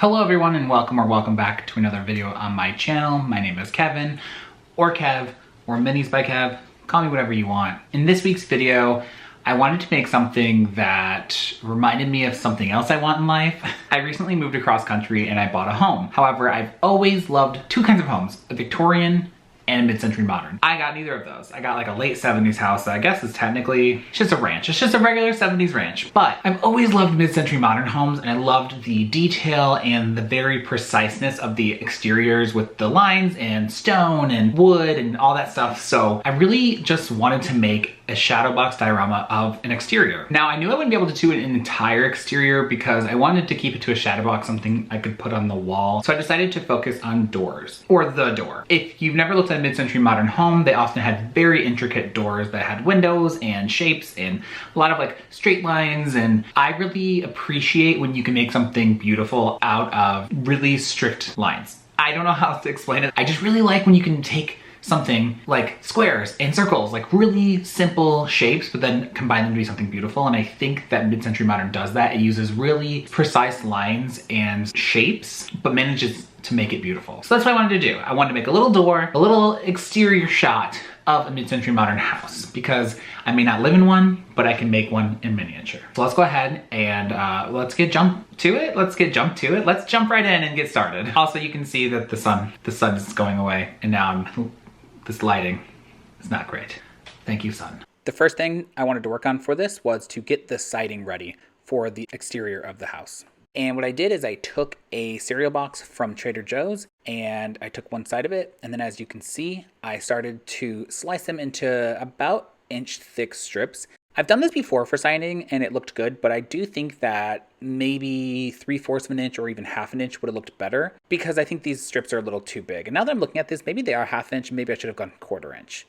Hello everyone and welcome back to another video on my channel. My name is Kevin, or Kev, or minisbykev. Call me whatever you want. In this week's video, I wanted to make something that reminded me of something else I want in life. I recently moved across country and I bought a home. However, I've always loved two kinds of homes, a Victorian and a mid-century modern. I got neither of those. I got like a late 70s house that I guess is technically, it's just a ranch. It's just a regular 70s ranch. But I've always loved mid-century modern homes and I loved the detail and the very preciseness of the exteriors with the lines and stone and wood and all that stuff. So I really just wanted to make a shadowbox diorama of an exterior. Now I knew I wouldn't be able to do an entire exterior because I wanted to keep it to a shadowbox, something I could put on the wall. So I decided to focus on doors, or the door. If you've never looked at a mid-century modern home, they often had very intricate doors that had windows and shapes and a lot of like straight lines, and I really appreciate when you can make something beautiful out of really strict lines. I don't know how to explain it. I just really like when you can take something like squares and circles, like really simple shapes, but then combine them to be something beautiful. And I think that mid-century modern does that. It uses really precise lines and shapes, but manages to make it beautiful. So that's what I wanted to do. I wanted to make a little door, a little exterior shot of a mid-century modern house, because I may not live in one, but I can make one in miniature. So let's go ahead and let's jump to it. Let's jump right in and get started. Also, you can see that the sun is going away, and now this lighting is not great. Thank you, sun. The first thing I wanted to work on for this was to get the siding ready for the exterior of the house. And what I did is I took a cereal box from Trader Joe's and I took one side of it. And then as you can see, I started to slice them into about inch thick strips. I've done this before for siding and it looked good, but I do think that maybe 3/4 of an inch or even half an inch would have looked better, because I think these strips are a little too big. And now that I'm looking at this, maybe they are half inch, maybe I should have gone 1/4 inch.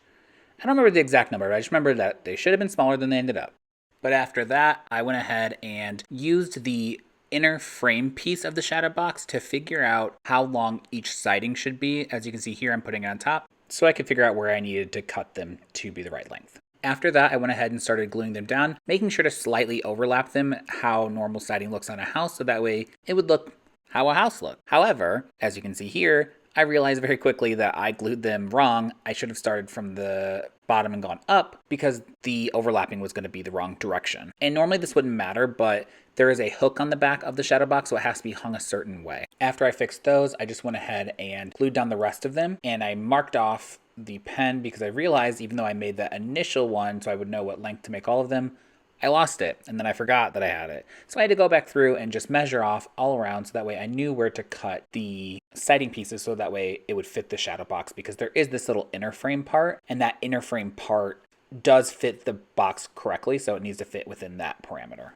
I don't remember the exact number, but I just remember that they should have been smaller than they ended up. But after that, I went ahead and used the inner frame piece of the shadow box to figure out how long each siding should be. As you can see here, I'm putting it on top, so I could figure out where I needed to cut them to be the right length. After that, I went ahead and started gluing them down, making sure to slightly overlap them how normal siding looks on a house, so that way it would look how a house looks. However, as you can see here, I realized very quickly that I glued them wrong. I should have started from the bottom and gone up, because the overlapping was going to be the wrong direction. And normally this wouldn't matter, but there is a hook on the back of the shadow box, so it has to be hung a certain way. After I fixed those, I just went ahead and glued down the rest of them, and I marked off the pen because I realized, even though I made that initial one so I would know what length to make all of them, I lost it, and then I forgot that I had it. So I had to go back through and just measure off all around, so that way I knew where to cut the siding pieces, so that way it would fit the shadow box, because there is this little inner frame part, and that inner frame part does fit the box correctly, so it needs to fit within that parameter.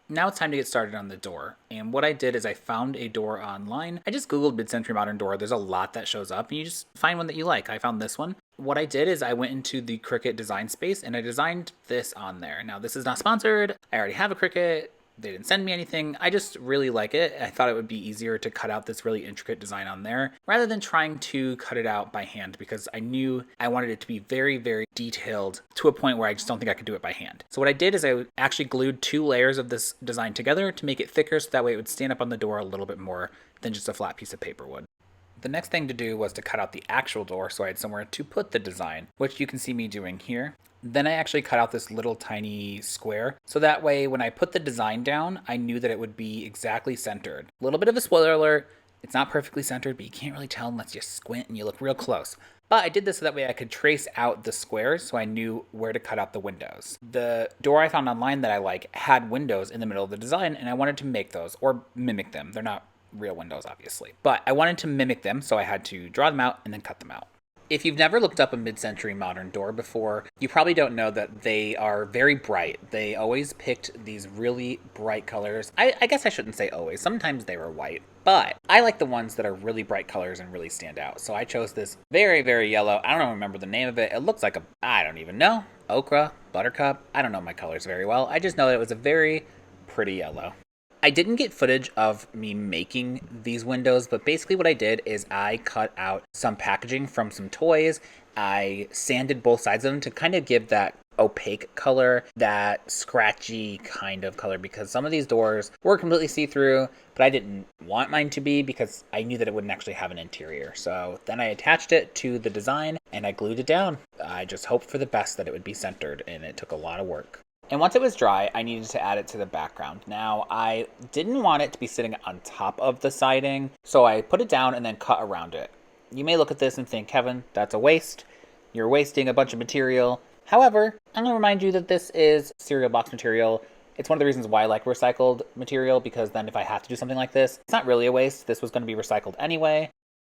Now it's time to get started on the door. And what I did is I found a door online. I just Googled mid-century modern door. There's a lot that shows up and you just find one that you like. I found this one. What I did is I went into the Cricut design space and I designed this on there. Now this is not sponsored. I already have a Cricut. They didn't send me anything. I just really like it. I thought it would be easier to cut out this really intricate design on there rather than trying to cut it out by hand, because I knew I wanted it to be very, very detailed to a point where I just don't think I could do it by hand. So what I did is I actually glued 2 layers of this design together to make it thicker, so that way it would stand up on the door a little bit more than just a flat piece of paper would. The next thing to do was to cut out the actual door so I had somewhere to put the design, which you can see me doing here. Then I actually cut out this little tiny square, so that way when I put the design down, I knew that it would be exactly centered. A little bit of a spoiler alert, it's not perfectly centered, but you can't really tell unless you squint and you look real close. But I did this so that way I could trace out the squares, so I knew where to cut out the windows. The door I found online that I like had windows in the middle of the design, and I wanted to make those, or mimic them. They're not real windows, obviously. But I wanted to mimic them, so I had to draw them out and then cut them out. If you've never looked up a mid-century modern door before, you probably don't know that they are very bright. They always picked these really bright colors. I guess I shouldn't say always. Sometimes they were white. But I like the ones that are really bright colors and really stand out. So I chose this very, very yellow. I don't remember the name of it. It looks like I don't even know. Ochre, buttercup. I don't know my colors very well. I just know that it was a very pretty yellow. I didn't get footage of me making these windows, but basically what I did is I cut out some packaging from some toys. I sanded both sides of them to kind of give that opaque color, that scratchy kind of color, because some of these doors were completely see-through, but I didn't want mine to be because I knew that it wouldn't actually have an interior. So then I attached it to the design and I glued it down. I just hoped for the best that it would be centered, and it took a lot of work. And once it was dry, I needed to add it to the background. Now, I didn't want it to be sitting on top of the siding, so I put it down and then cut around it. You may look at this and think, Kevin, that's a waste. You're wasting a bunch of material. However, I'm going to remind you that this is cereal box material. It's one of the reasons why I like recycled material, because then if I have to do something like this, it's not really a waste. This was going to be recycled anyway.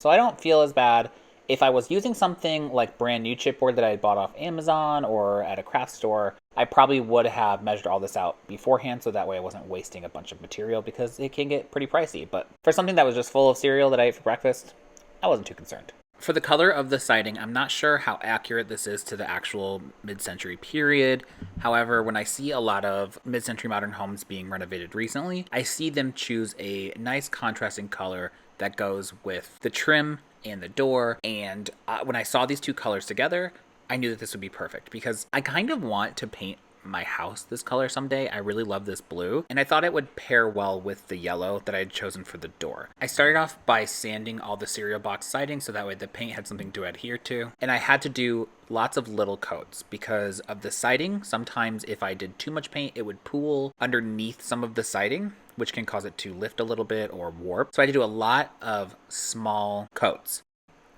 So I don't feel as bad. If I was using something like brand new chipboard that I bought off Amazon or at a craft store, I probably would have measured all this out beforehand, so that way I wasn't wasting a bunch of material, because it can get pretty pricey. But for something that was just full of cereal that I ate for breakfast, I wasn't too concerned. For the color of the siding, I'm not sure how accurate this is to the actual mid-century period. However, when I see a lot of mid-century modern homes being renovated recently, I see them choose a nice contrasting color that goes with the trim and the door. And when I saw these two colors together, I knew that this would be perfect, because I kind of want to paint my house this color someday. I really love this blue, and I thought it would pair well with the yellow that I had chosen for the door. I started off by sanding all the cereal box siding so that way the paint had something to adhere to, and I had to do lots of little coats because of the siding. Sometimes if I did too much paint, it would pool underneath some of the siding, which can cause it to lift a little bit or warp. So I had to do a lot of small coats.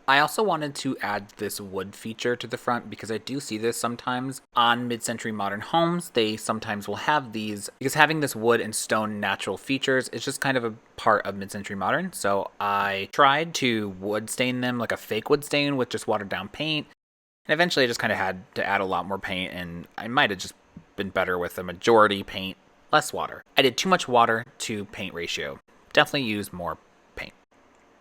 I also wanted to add this wood feature to the front, because I do see this sometimes on mid-century modern homes. They sometimes will have these, because having this wood and stone natural features is just kind of a part of mid-century modern. So I tried to wood stain them, like a fake wood stain with just watered down paint. And eventually I just kind of had to add a lot more paint, and I might have just been better with a majority paint, less water. I did too much water to paint ratio. Definitely use more paint.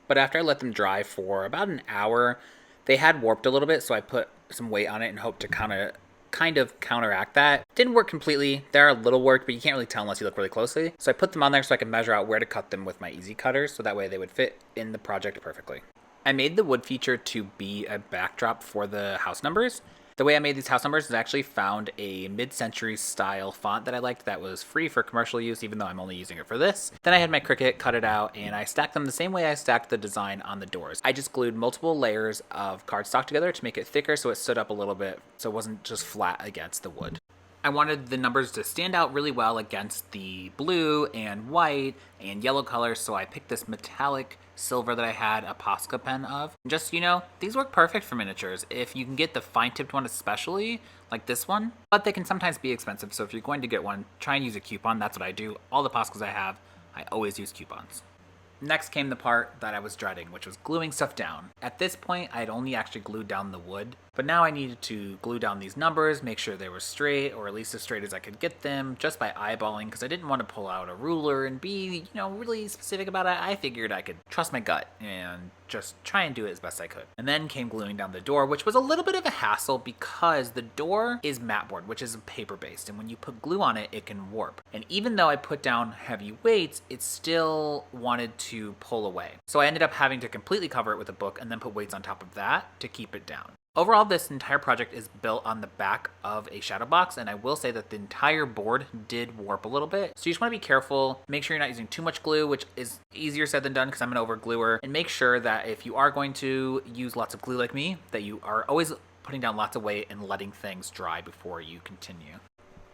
But after I let them dry for about an hour, they had warped a little bit, so I put some weight on it and hoped to kind of counteract that. Didn't work completely. They're a little worked, but you can't really tell unless you look really closely. So I put them on there so I could measure out where to cut them with my easy cutters, so that way they would fit in the project perfectly. I made the wood feature to be a backdrop for the house numbers. The way I made these house numbers is I actually found a mid-century style font that I liked that was free for commercial use, even though I'm only using it for this. Then I had my Cricut cut it out, and I stacked them the same way I stacked the design on the doors. I just glued multiple layers of cardstock together to make it thicker so it stood up a little bit, so it wasn't just flat against the wood. I wanted the numbers to stand out really well against the blue and white and yellow colors, so I picked this metallic silver that I had a Posca pen of. And just, these work perfect for miniatures if you can get the fine-tipped one, especially like this one, but they can sometimes be expensive, so if you're going to get one, try and use a coupon. That's what I do. All the Poscas I have, I always use coupons. Next came the part that I was dreading, which was gluing stuff down. At this point, I had only actually glued down the wood, but now I needed to glue down these numbers, make sure they were straight, or at least as straight as I could get them, just by eyeballing, because I didn't want to pull out a ruler and be, really specific about it. I figured I could trust my gut and just try and do it as best I could. And then came gluing down the door, which was a little bit of a hassle because the door is mat board, which is paper-based, and when you put glue on it, it can warp. And even though I put down heavy weights, it still wanted to pull away. So I ended up having to completely cover it with a book and then put weights on top of that to keep it down. Overall, this entire project is built on the back of a shadow box, and I will say that the entire board did warp a little bit. So you just want to be careful. Make sure you're not using too much glue, which is easier said than done because I'm an over gluer. And make sure that if you are going to use lots of glue like me, that you are always putting down lots of weight and letting things dry before you continue.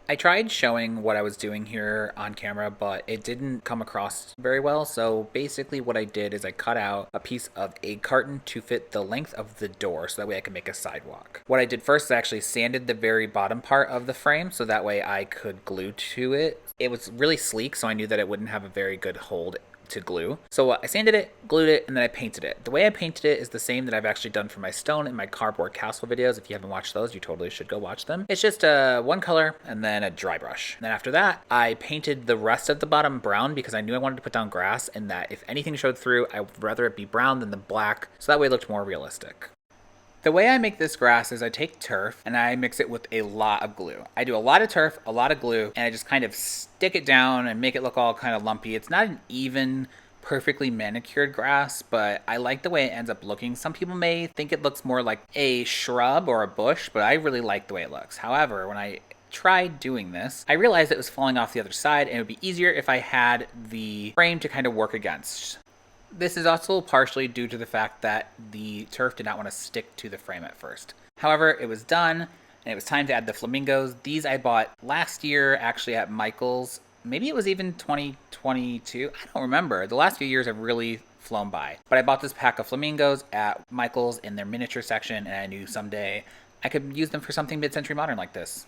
I tried showing what I was doing here on camera, but it didn't come across very well. So basically what I did is I cut out a piece of egg carton to fit the length of the door so that way I could make a sidewalk. What I did first is I actually sanded the very bottom part of the frame so that way I could glue to it. It was really sleek, so I knew that it wouldn't have a very good hold to glue. So I sanded it, glued it, and then I painted it. The way I painted it is the same that I've actually done for my stone and my cardboard castle videos. If you haven't watched those, you totally should go watch them. It's just one color and then a dry brush. And then after that, I painted the rest of the bottom brown because I knew I wanted to put down grass and that if anything showed through, I would rather it be brown than the black, so that way it looked more realistic. The way I make this grass is I take turf and I mix it with a lot of glue. I do a lot of turf, a lot of glue, and I just kind of stick it down and make it look all kind of lumpy. It's not an even perfectly manicured grass, but I like the way it ends up looking. Some people may think it looks more like a shrub or a bush, but I really like the way it looks. However, when I tried doing this, I realized it was falling off the other side, and it would be easier if I had the frame to kind of work against. This is also partially due to the fact that the turf did not want to stick to the frame at first. However, it was done, and it was time to add the flamingos. These I bought last year, actually at Michael's. Maybe it was even 2022. I don't remember. The last few years have really flown by. But I bought this pack of flamingos at Michael's in their miniature section, and I knew someday I could use them for something mid-century modern like this.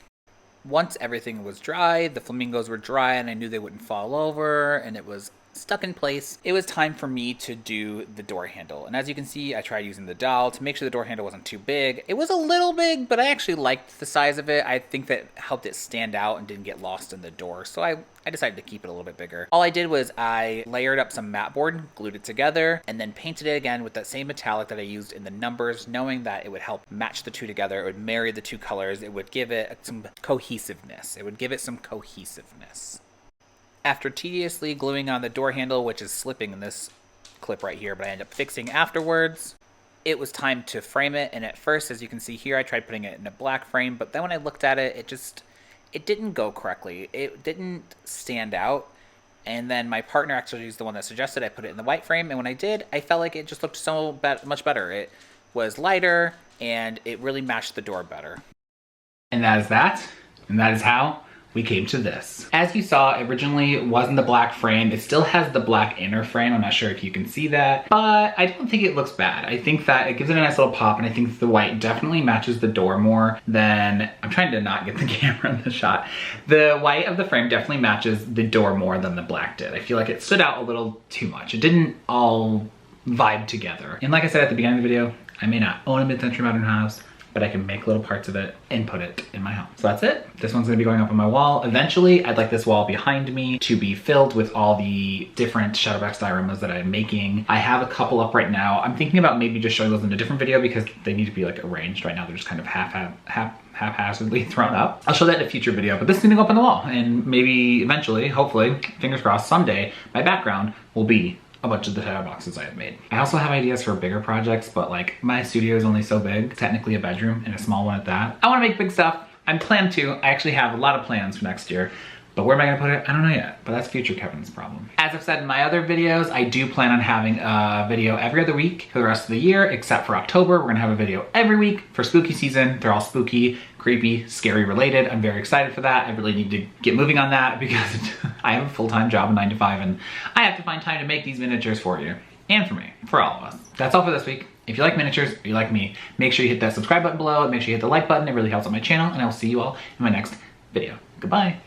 Once everything was dry, the flamingos were dry, and I knew they wouldn't fall over, and it was stuck in place, it was time for me to do the door handle. And as you can see, I tried using the dowel to make sure the door handle wasn't too big. It was a little big, but I actually liked the size of it. I think that helped it stand out and didn't get lost in the door. So I decided to keep it a little bit bigger. All I did was I layered up some mat board, glued it together, and then painted it again with that same metallic that I used in the numbers, knowing that it would help match the two together. It would marry the two colors. It would give it some cohesiveness. After tediously gluing on the door handle, which is slipping in this clip right here, but I ended up fixing afterwards, it was time to frame it. And at first, as you can see here, I tried putting it in a black frame, but then when I looked at it, it didn't go correctly. It didn't stand out. And then my partner actually is the one that suggested I put it in the white frame. And when I did, I felt like it just looked so much better. It was lighter and it really matched the door better. And that is that. And that is how we came to this. As you saw, originally it wasn't the black frame. It still has the black inner frame. I'm not sure if you can see that, but I don't think it looks bad. I think that it gives it a nice little pop, and I think the white definitely matches the door more than, I'm trying to not get the camera in the shot. The white of the frame definitely matches the door more than the black did. I feel like it stood out a little too much. It didn't all vibe together. And like I said at the beginning of the video, I may not own a mid-century modern house, but I can make little parts of it and put it in my home. So that's it. This one's gonna be going up on my wall. Eventually, I'd like this wall behind me to be filled with all the different shadowbox dioramas that I'm making. I have a couple up right now. I'm thinking about maybe just showing those in a different video because they need to be like arranged. Right now, they're just kind of haphazardly thrown up. I'll show that in a future video, but this is gonna go up on the wall, and maybe eventually, hopefully, fingers crossed, someday, my background will be a bunch of the shadow boxes I have made. I also have ideas for bigger projects, but like my studio is only so big, technically a bedroom and a small one at that. I wanna make big stuff. I'm planned to. I actually have a lot of plans for next year, but where am I gonna put it? I don't know yet, but that's future Kevin's problem. As I've said in my other videos, I do plan on having a video every other week for the rest of the year, except for October. We're gonna have a video every week for spooky season. They're all spooky, creepy, scary related. I'm very excited for that. I really need to get moving on that because I have a full-time job, a 9 to 5, and I have to find time to make these miniatures for you and for me, for all of us. That's all for this week. If you like miniatures, or you like me, make sure you hit that subscribe button below, and make sure you hit the like button. It really helps out my channel, and I will see you all in my next video. Goodbye.